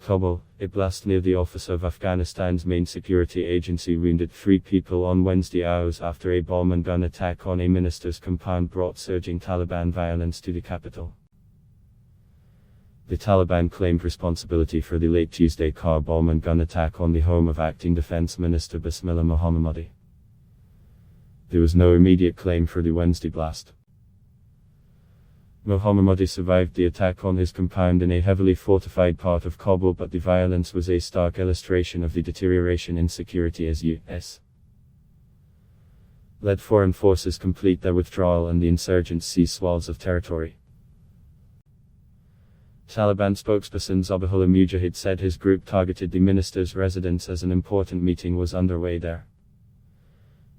Kabul, a blast near the office of Afghanistan's main security agency wounded 3 people on Wednesday hours after a bomb and gun attack on a minister's compound brought surging Taliban violence to the capital. The Taliban claimed responsibility for the late Tuesday car bomb and gun attack on the home of acting Defense Minister Bismillah Mohammadi. There was no immediate claim for the Wednesday blast. Mohammadi survived the attack on his compound in a heavily fortified part of Kabul, but the violence was a stark illustration of the deterioration in security as US-led foreign forces complete their withdrawal and the insurgents seize swaths of territory. Taliban spokesperson Zabihullah Mujahid said his group targeted the minister's residence as an important meeting was underway there.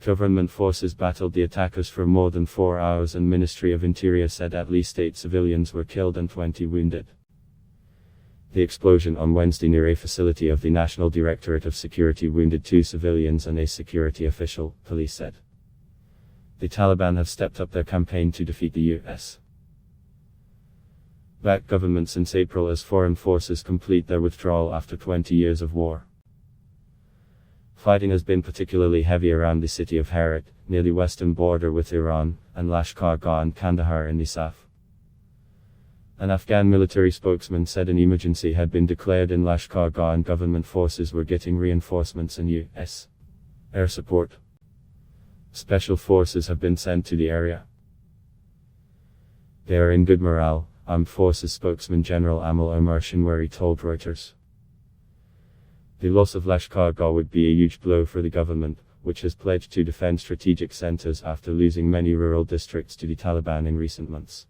Government forces battled the attackers for more than 4 hours, and Ministry of Interior said at least 8 civilians were killed and 20 wounded. The explosion on Wednesday near a facility of the National Directorate of Security wounded 2 civilians and a security official, police said. The Taliban have stepped up their campaign to defeat the US-backed government since April as foreign forces complete their withdrawal after 20 years of war. Fighting has been particularly heavy around the city of Herat, near the western border with Iran, and Lashkar Gah and Kandahar in the south. An Afghan military spokesman said an emergency had been declared in Lashkar Gah and government forces were getting reinforcements and US air support. Special forces have been sent to the area. They are in good morale, Armed Forces spokesman General Amal Omar Shinwari told Reuters. The loss of Lashkar Gah would be a huge blow for the government, which has pledged to defend strategic centers after losing many rural districts to the Taliban in recent months.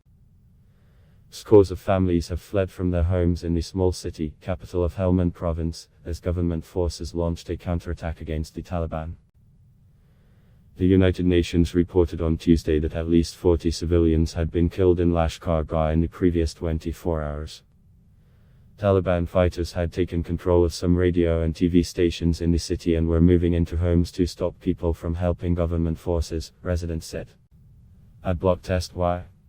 Scores of families have fled from their homes in the small city, capital of Helmand province, as government forces launched a counterattack against the Taliban. The United Nations reported on Tuesday that at least 40 civilians had been killed in Lashkar Gah in the previous 24 hours. Taliban fighters had taken control of some radio and TV stations in the city and were moving into homes to stop people from helping government forces, residents said. Ad block test Y.